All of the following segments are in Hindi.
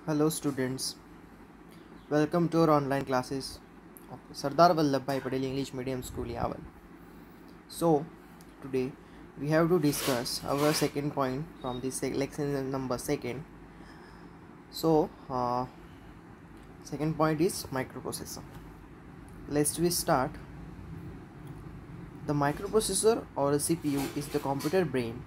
Hello students, welcome to our online classes of Sardar Vallabhbhai Patel English Medium School Yaval. So today we have to discuss our second point from this lesson number second. So second point is microprocessor. Let's we start. The microprocessor or a CPU is the computer brain.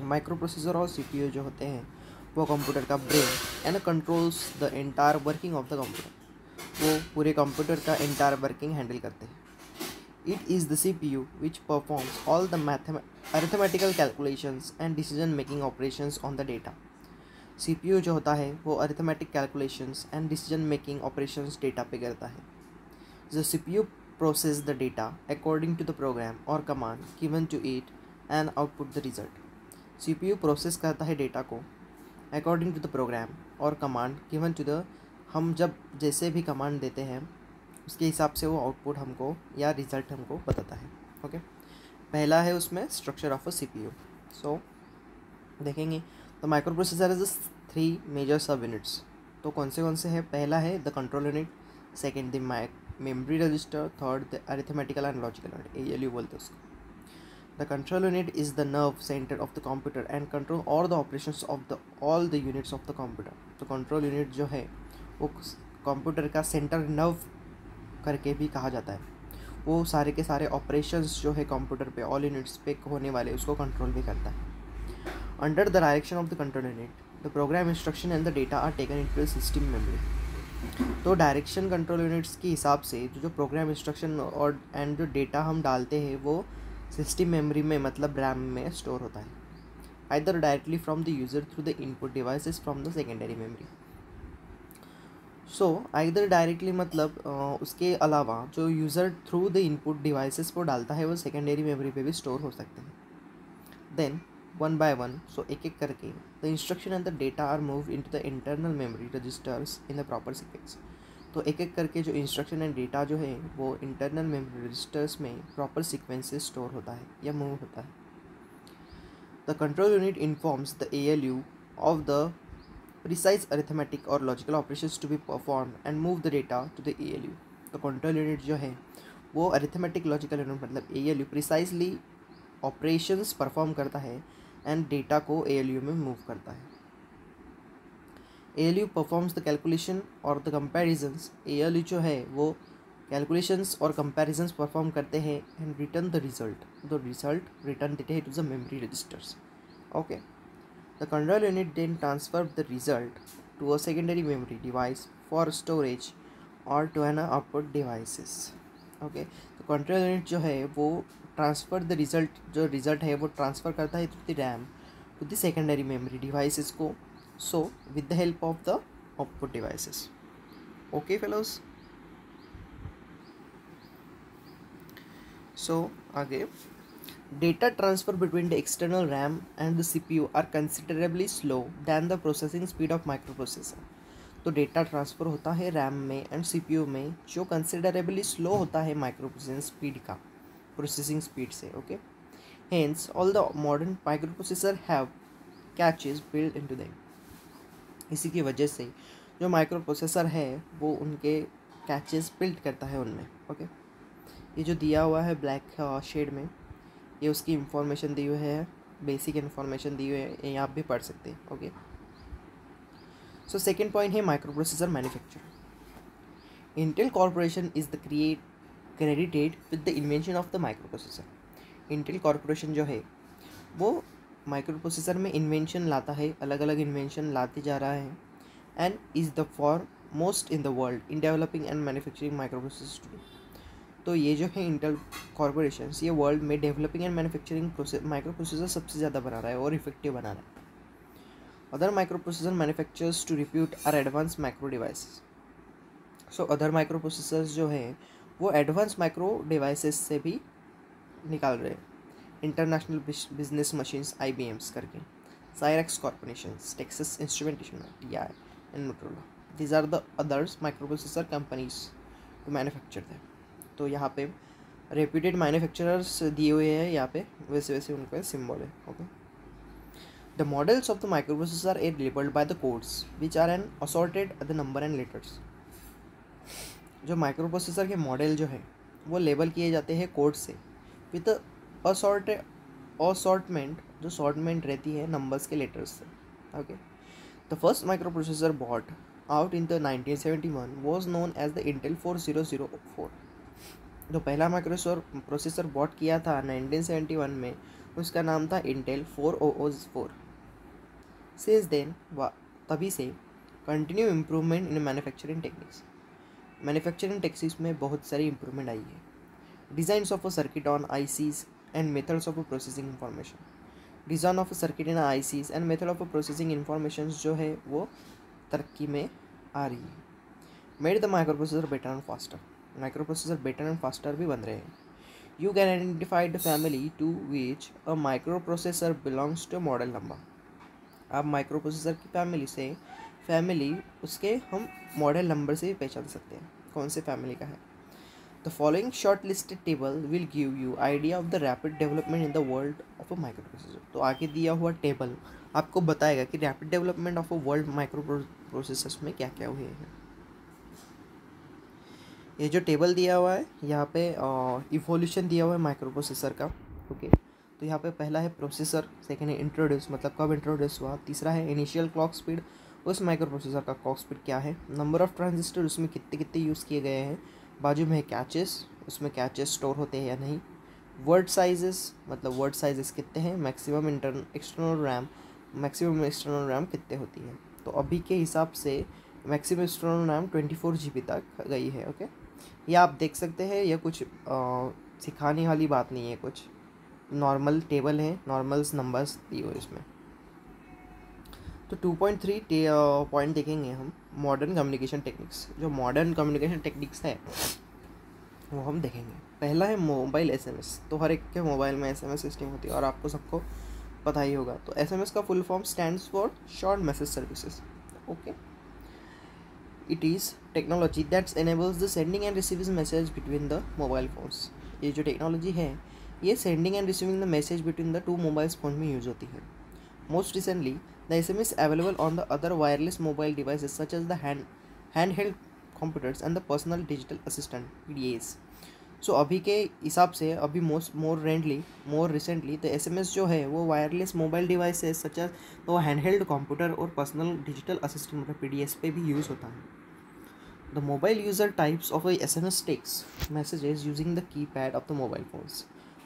Microprocessor और सीपीयू जो होते हैं वो कंप्यूटर का brain and controls the entire working of the computer. वो पूरे कंप्यूटर का एंटायर वर्किंग हैंडल करते हैं। It is the CPU which performs all the arithmetical calculations and decision making operations on the data. CPU जो होता है वो arithmetic calculations and decision making operations data पे करता है। The CPU process the data according to the program और command given to it and output the result. CPU process करता है डेटा को अकॉर्डिंग टू द प्रोग्राम और कमांड गिवन टू द, हम जब जैसे भी कमांड देते हैं उसके हिसाब से वो आउटपुट हमको या रिज़ल्ट हमको बताता है। ओके, पहला है उसमें स्ट्रक्चर ऑफ अ सीपीयू। सो देखेंगे तो माइक्रो प्रोसेसर इज 3 मेजर सब यूनिट्स। तो कौन से है? पहला है the control unit, second the memory register, third the arithmetical and logical unit, ALU बोलते हैं उसको। The control unit is the nerve center of the computer and control all the operations of all the units of the computer। तो control unit जो है वो कंप्यूटर का सेंटर नर्व करके भी कहा जाता है। वो सारे के सारे ऑपरेशंस जो है कंप्यूटर पे ऑल यूनिट्स पे होने वाले उसको कंट्रोल भी करता है। Under the direction of the control unit the program instruction and the data are taken into the system memory. तो डायरेक्शन कंट्रोल यूनिट्स के हिसाब से जो प्रोग्राम इंस्ट्रक्शन और एंड जो डेटा हम डालते हैं वो सिस्टम मेमोरी में मतलब रैम में स्टोर होता है, either directly from the user through the input devices from the secondary memory. So either directly मतलब उसके अलावा जो user through the input devices को डालता है वो सेकेंडरी मेमोरी पे भी स्टोर हो सकते हैं। Then one by one, so एक एक करके the instruction and the data are moved into the internal memory registers in the proper sequence. तो एक एक करके जो इंस्ट्रक्शन एंड डेटा जो है वो इंटरनल मेमोरी रजिस्टर्स में प्रॉपर सीक्वेंस से स्टोर होता है या मूव होता है। The control unit informs the ALU of the precise arithmetic और logical operations to be perform and move the data to the ALU। तो कंट्रोल यूनिट जो है वो अरिथमेटिक लॉजिकल यूनिट मतलब ALU प्रिसाइजली ऑपरेशंस परफॉर्म करता है एंड डेटा को ALU में मूव करता है। ALU परफॉर्म्स द कैलकुलेशन और द कंपैरिजंस। ALU जो है वो कैलकुलेशंस और कंपैरिजंस परफॉर्म करते हैं and return the result return देते हैं to the memory registers. Okay, the control unit then transfer the result to a secondary memory device for storage और to an output devices. Okay, तो कंट्रोल यूनिट जो है वो ट्रांसफर द रिजल्ट है वो ट्रांसफ़र करता है to the RAM to the secondary memory devices को, so with the help of the output devices। okay fellows, so आगे data transfer between the external RAM and the CPU are considerably slow than the processing speed of microprocessor। तो डेटा ट्रांसफ़र होता है रैम में एंड CPU में जो कंसिडरेबली स्लो होता है प्रोसेसिंग स्पीड से। Okay, hence all the modern microprocessor have catches built into them. इसी की वजह से जो माइक्रो प्रोसेसर है वो उनके कैचेस बिल्ड करता है उनमें। ओके, ये जो दिया हुआ है ब्लैक शेड में ये उसकी इंफॉर्मेशन दी हुई है, बेसिक इन्फॉर्मेशन दी हुई है, ये आप भी पढ़ सकते हैं। ओके, सो सेकेंड पॉइंट है micro processor manufacture. Intel corporation is the credited with the invention of the micro processor. Intel corporation जो है वो माइक्रो प्रोसेसर में इन्वेंशन लाता है, अलग अलग इन्वेंशन लाते जा रहा है and is the foremost in the world in developing and manufacturing microprocessor too. तो ये जो है इंटेल कॉर्पोरेशन ये वर्ल्ड में developing and manufacturing microprocessor सबसे ज़्यादा बना रहा है और इफेक्टिव बना रहा है। Other microprocessor manufacturers to repute are Advanced Micro Devices. So other microprocessors जो है वो एडवांस माइक्रो डिवाइसेस से भी निकाल रहे हैं। इंटरनेशनल बिजनेस मशीन्स IBMs करके, Cyrix corporation, Texas instrumentation, TI and Motorola, these are the others microprocessor companies to manufacture them. तो यहाँ पे रेप्यूटेड मैन्युफैक्चरर्स दिए हुए हैं यहाँ पे, वैसे वैसे उनका सिंबल है। Okay, The models of the microprocessor are labeled by the codes, which are an assorted the number and letters. जो माइक्रोप्रोसेसर के मॉडल जो है वो लेबल किए जाते हैं कोड से विद असॉर्टमेंट, जो सॉर्टमेंट रहती है नंबर्स के लेटर्स से. Okay. The first microprocessor bought out in the 1971 was known as the Intel 4004. जो पहला माइक्रोप्रोसेसर बॉट किया था 1971 में उसका नाम था इंटेल 4004. Since then, तभी से continue improvement in manufacturing techniques. Manufacturing techniques में बहुत सारी इम्प्रूवमेंट आई है. Designs of a circuit on ICs and methods of processing information. Design of a circuit in ICs and method of processing information जो है वो तरक्की में आ रही है. Made the microprocessor better and faster. Microprocessor better and faster भी बन रहे हैं. You can identify the family to which a microprocessor belongs to model number. आप माइक्रोप्रोसेसर की फैमिली उसके हम मॉडल नंबर से पहचान सकते हैं कौन से फैमिली का है. The following short listed table will give you idea of the rapid development in the world of a microprocessor. तो आगे दिया हुआ टेबल आपको बताएगा कि rapid development of a world microprocessors में क्या क्या हुए हैं. ये जो टेबल दिया हुआ है यहाँ पे इवोल्यूशन दिया हुआ है माइक्रोप्रोसेसर का. ओके. तो यहाँ पे पहला है प्रोसेसर, सेकेंड है इंट्रोड्यूस मतलब कब इंट्रोड्यूस हुआ, तीसरा है इनिशियल क्लॉक स्पीड, उस माइक्रोप्रोसेसर का क्लॉक स्पीड क्या है, नंबर ऑफ़ ट्रांजिस्टर उसमें कितने कितने यूज़ किए गए हैं, बाजू में है कैचेस, उसमें कैचेस स्टोर होते हैं या नहीं, वर्ड साइजेस मतलब वर्ड साइजेस कितने हैं, मैक्सिमम एक्सटर्नल रैम कितने होती है. तो अभी के हिसाब से मैक्सिमम एक्सटर्नल रैम 24 GB तक गई है. ओके. ये आप देख सकते हैं, यह कुछ सिखाने वाली बात नहीं है, कुछ नॉर्मल टेबल है, नॉर्मल्स नंबर्स दिए हुए इसमें. तो 2.3 पॉइंट देखेंगे हम मॉडर्न कम्युनिकेशन टेक्निक्स. जो मॉडर्न कम्युनिकेशन टेक्निक्स है वो हम देखेंगे. पहला है मोबाइल एसएमएस. तो हर एक के मोबाइल में एसएमएस सिस्टम होती है और आपको सबको पता ही होगा. तो एसएमएस का full form stands for short message services. Okay. It is technology that's enables the sending and receiving message between the mobile phones. ये जो टेक्नोलॉजी है ये sending and receiving the message between the two mobile phone में यूज़ होती है. Most recently the SMS available on the other wireless mobile devices such as the handheld computers and the personal digital assistant PDAs. So अभी के हिसाब से अभी मोर रिसेंटली तो SMS जो है वो wireless mobile devices such as तो हैंड-हेल्ड कंप्यूटर और पर्सनल डिजिटल असिस्टेंट मतलब PDAs पे भी यूज़ होता है. The mobile user types of SMS text messages using the keypad of the mobile phones.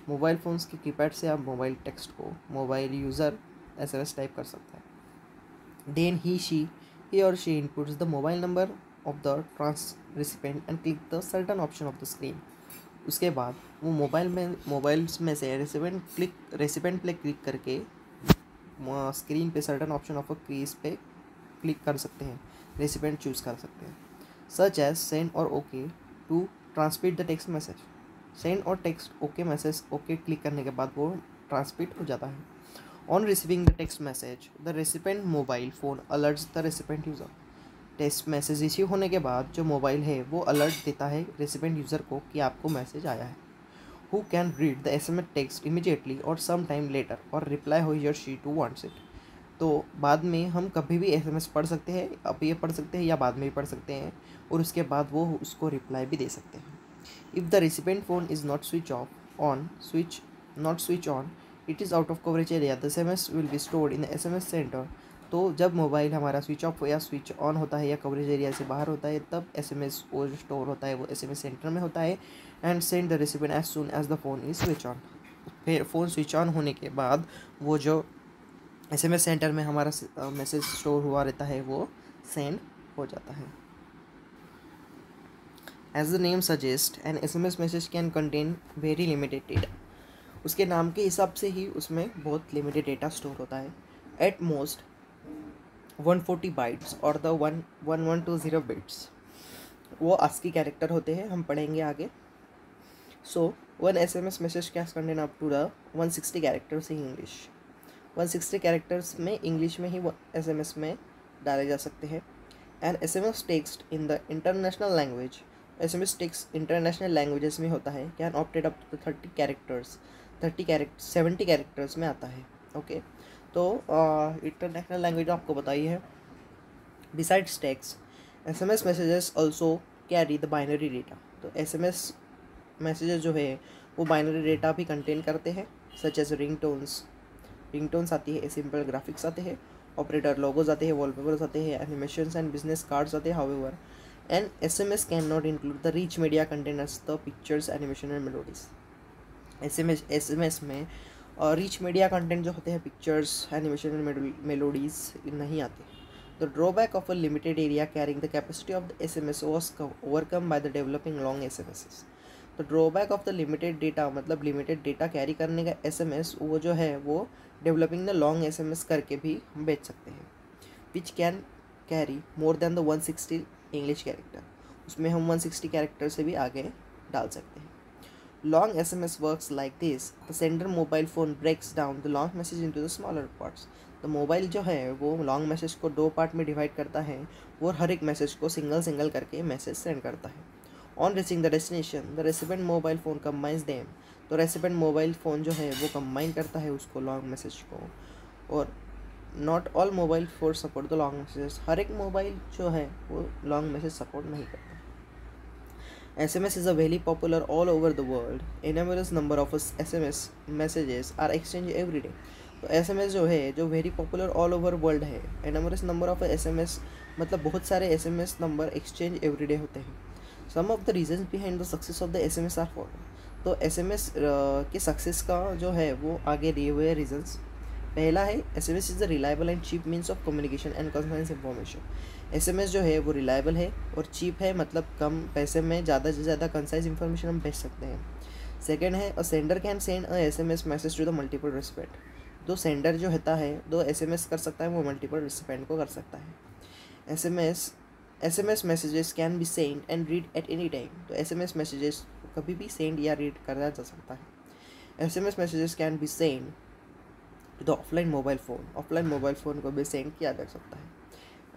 Mobile phones के कीपैड से आप मोबाइल टेक्स्ट को मोबाइल यूज़र SMS टाइप कर सकता है. Then he or she inputs the mobile number of the recipient and click the certain option of the screen. उसके बाद वो मोबाइल्स में से रेसिपेंट पे क्लिक करके स्क्रीन पे certain option of a keys पे क्लिक कर सकते हैं, रेसिपेंट चूज़ कर सकते हैं. सच एज सेंड और okay to transmit the text message. Send और text okay message okay click करने के बाद वो ट्रांसमिट हो जाता है. On receiving the text message the recipient mobile phone alerts the recipient user. Text message receive होने के बाद जो मोबाइल है वो अलर्ट देता है रेसिपेंट यूज़र को कि आपको मैसेज आया है. Who can read the SMS text immediately और सम टाइम लेटर और reply who or she to wants it. तो बाद में हम कभी भी SMS पढ़ सकते हैं, अब ये पढ़ सकते हैं या बाद में भी पढ़ सकते हैं और उसके बाद वो उसको रिप्लाई भी दे सकते हैं. If the recipient phone is not switch on it is out of coverage area the SMS will be stored in the SMS centre. तो जब मोबाइल हमारा स्विच ऑफ या स्विच ऑन होता है या कवरेज एरिया से बाहर होता है तब SMS वो जो स्टोर होता है वो SMS सेंटर में होता है and send the recipient as soon as the phone is switch on. फिर फ़ोन स्विच ऑन होने के बाद वो जो SMS सेंटर में हमारा मैसेज स्टोर हुआ रहता है वो सेंड हो जाता है. As the name suggest an SMS message can contain very limited data. उसके नाम के हिसाब से ही उसमें बहुत लिमिटेड डेटा स्टोर होता है. एट मोस्ट 140 बाइट्स और द 1120 बिट्स वो ASCII कैरेक्टर होते हैं, हम पढ़ेंगे आगे. So one SMS message can contain up to the 160 characters in English. 160 characters में इंग्लिश में ही SMS में डाले जा सकते हैं. And SMS text in the international language. SMS text international languages में होता है can opted up to 70 characters में आता है. ओके. तो इंटरनेशनल लैंग्वेज आपको बताई है। Besides text SMS messages also carry the binary data. तो SMS मैसेजेस जो है वो बाइनरी डेटा भी कंटेन करते हैं, सच एज रिंगटोन्स आती है, सिंपल ग्राफिक्स आते हैं, ऑपरेटर लोगोज आते हैं, वॉलपेपर्स आते हैं, एनिमेशंस एंड बिजनेस कार्ड्स आते हैं। However an SMS can not include the rich media content as the pictures, animation and melodies. SMS में रिच मीडिया कंटेंट जो होते हैं, पिक्चर्स, एनिमेशन एंड मेलोडीज नहीं आते। The drawback of a limited area carrying the capacity of the SMS was overcome by the developing long SMS। तो drawback of the limited data मतलब लिमिटेड डेटा कैरी करने का SMS वो जो है वो डेवलपिंग द लॉन्ग SMS करके भी हम बेच सकते हैं, which can carry more than the 160 English character. उसमें हम 160 कैरेक्टर से भी आगे डाल सकते हैं। Long SMS works like this. The sender mobile phone breaks down the long message into the smaller parts. तो मोबाइल जो है वो लॉन्ग मैसेज को 2 पार्ट में डिवाइड करता है और हर एक मैसेज को सिंगल करके मैसेज सेंड करता है। On reaching the destination the recipient mobile phone combines them. तो रेसिपेंट मोबाइल फ़ोन जो है वो कंबाइन करता है उसको लॉन्ग मैसेज को। और not all mobile phone support the long messages. हर एक मोबाइल जो है वो लॉन्ग मैसेज सपोर्ट नहीं करता। SMS is a very popular all over the world. A numerous number of SMS messages are exchanged every day. तो SMS जो है जो very popular all over world है। ए नंबरस नंबर ऑफ SMS मतलब बहुत सारे SMS नंबर एक्सचेंज एवरीडे होते हैं। Some of the reasons behind the success of the SMS are follow. तो SMS के सक्सेस का जो है वो आगे दिए हुए रीजंस। पहला है SMS is the reliable and cheap means of communication and concise information. SMS जो है वो रिलायबल है और चीप है, मतलब कम पैसे में ज़्यादा से ज़्यादा कंसाइज इंफॉर्मेशन हम भेज सकते हैं। सेकेंड है a sender can send a SMS message to the multiple recipient. तो सेंडर जो होता है दो SMS कर सकता है, वो मल्टीपल रिसिपेंट को कर सकता है। SMS messages can be send and read at any time. तो SMS मैसेजेस कभी भी सेंड या रीड करा जा सकता है। SMS messages can be send to the offline mobile phone को भी सेंड किया जा सकता है।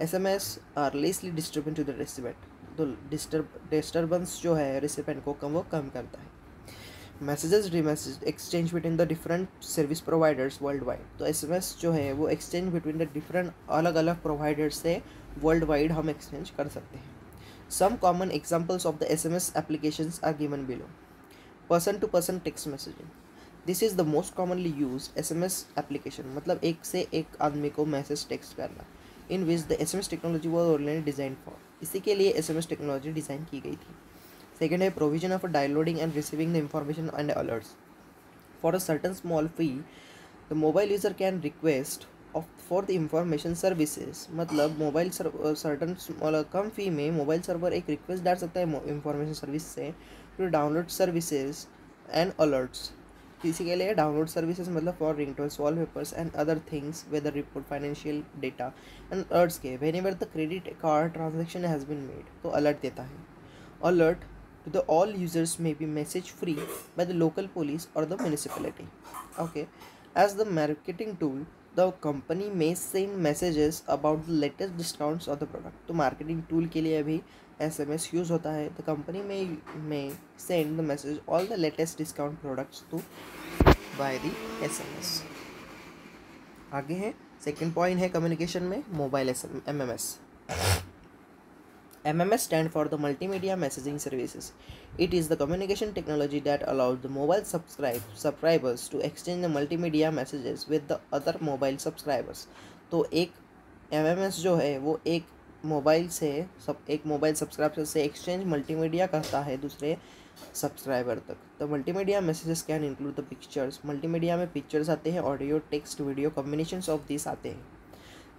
SMS are less disturbance to the recipient. तो डिस्टर्बेंस जो है रेसिपेंट को वो कम करता है। Messages exchange between the different service providers worldwide. तो SMS जो है वो एक्सचेंज बिटवीन द डिफरेंट अलग अलग प्रोवाइडर्स से वर्ल्ड वाइड हम एक्सचेंज कर सकते हैं। Some common examples of the SMS applications are given below. Person to person text messaging, this is the most commonly use SMS application, मतलब एक से एक आदमी को मैसेज टेक्स्ट करना। In which the SMS technology was already design for. इसी के लिए SMS टेक्नोलॉजी डिज़ाइन की गई थी। सेकेंड है provision of downloading and receiving the information and alerts for a certain small fee. The mobile user can request for the information services, मतलब मोबाइल सर्टन कम फी में मोबाइल सर्वर एक रिक्वेस्ट डाल सकता है इंफॉर्मेशन सर्विस से to download services and alerts. किसी के लिए डाउनलोड सर्विसेज मतलब for ringtones, wallpapers and other things, weather report, financial data and alerts के whenever the credit card transaction has been made, तो अलर्ट देता है। Alert to the all users may be message free by the local police or the municipality. Okay, as the marketing tool the company may send messages about the latest discounts of the product. तो marketing tool के लिए भी SMS यूज़ होता है। the company may send the message all the latest discount products to by the SMS. आगे है सेकेंड पॉइंट है कम्युनिकेशन में mobile MMS. MMS stand for the Multimedia Messaging Services. It is the communication technology that allows the mobile subscribers to exchange the multimedia messages with the other mobile subscribers. तो एक MMS जो है वो एक मोबाइल सब्सक्राइबर से एक्सचेंज मल्टीमीडिया करता है दूसरे सब्सक्राइबर तक। तो multimedia messages can include the pictures. Multimedia में पिक्चर्स आते हैं, audio, text, video, combinations of this आते हैं।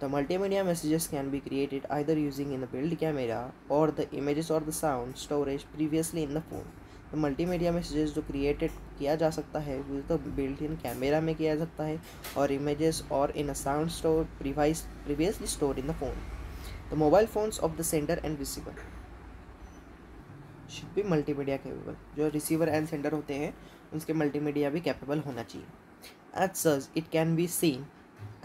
The multimedia messages can be created either using in the built camera or the images or the sound storage previously in the phone. तो मल्टीमीडिया मैसेजेस जो क्रिएटेड किया जा सकता है वो तो बिल्ट इन कैमरा में किया जा सकता है और इमेजेस और in a sound store previously store in the phone. The mobile phones of the sender and receiver should be multimedia capable. जो रिसीवर एंड सेंडर होते हैं उसके मल्टीमीडिया भी कैपेबल होना चाहिए। As such it can be seen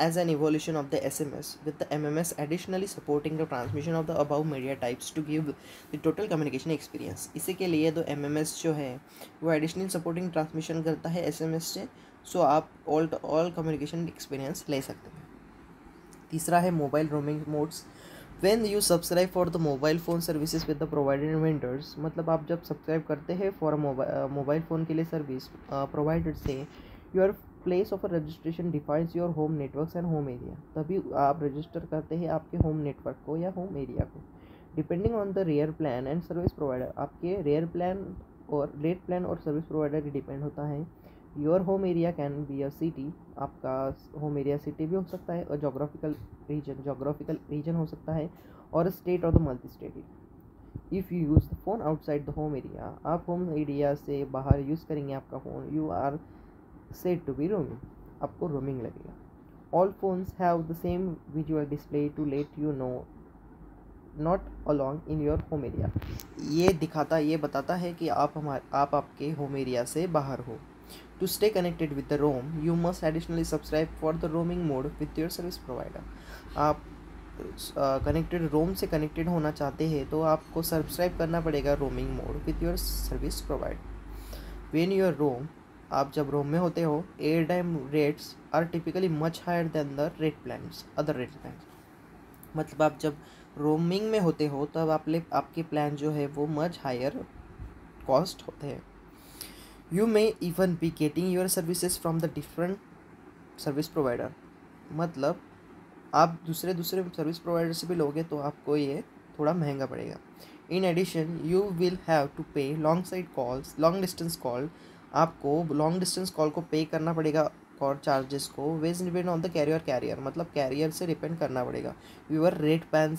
as an evolution of the SMS, with the MMS additionally supporting the transmission of the above media types to give the total communication experience. इसी के लिए तो MMS जो है वो additional supporting transmission करता है SMS से, सो आप ऑल कम्युनिकेशन एक्सपीरियंस ले सकते हैं। तीसरा है mobile roaming modes. When you subscribe for the mobile phone services with the provided vendors, मतलब आप जब सब्सक्राइब करते हैं फॉर मोबाइल फ़ोन के लिए सर्विस प्रोवाइडेड से, your place of registration defines your home networks and home area, तभी आप रजिस्टर करते हैं आपके होम नेटवर्क को या होम एरिया को। Depending on the rare plan and service provider, आपके रेयर प्लान और रेट प्लान और सर्विस प्रोवाइडर डिपेंड होता है। Your home area can be a city, आपका होम एरिया सिटी भी हो सकता है, और जोग्राफिकल रीजन हो सकता है, और स्टेट और the multi state. If you use the phone outside the home area, आप होम एरिया से बाहर यूज़ करेंगे आपका phone, you are said to be roaming, आपको रोमिंग लगेगा। All phones have the same visual display to let you know not along in your home area, ये बताता है कि आप आपके होम एरिया से बाहर हो। To stay connected with the roam, you must additionally subscribe for the roaming mode with your service provider. आप रोम से कनेक्टेड होना चाहते हैं तो आपको सब्सक्राइब करना पड़ेगा roaming mode with your service provider. When you're roam, आप जब रोम में होते हो, air time rates are typically much higher than the other rate plans, मतलब आप जब रोमिंग में होते हो तब आपके प्लान जो है वो मच हायर कॉस्ट होते हैं। You may even be getting your services from the different service provider, मतलब आप दूसरे सर्विस प्रोवाइडर से भी लोगे तो आपको ये थोड़ा महंगा पड़ेगा। In addition you will have to pay long distance call, आपको लॉन्ग डिस्टेंस कॉल को पे करना पड़ेगा और चार्जेस को wage depend on the carrier, मतलब कैरियर से डिपेंड करना पड़ेगा। व्यूअर रेट प्लान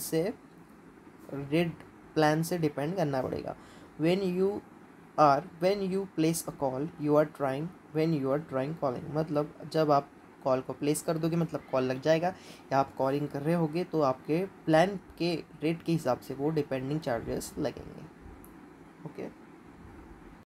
से डिपेंड करना पड़ेगा। When you place a call you are trying calling, मतलब जब आप कॉल को प्लेस कर दोगे मतलब कॉल लग जाएगा, या आप कॉलिंग कर रहे होगे तो आपके प्लान के रेट के हिसाब से वो डिपेंडिंग चार्जेस लगेंगे। ओके।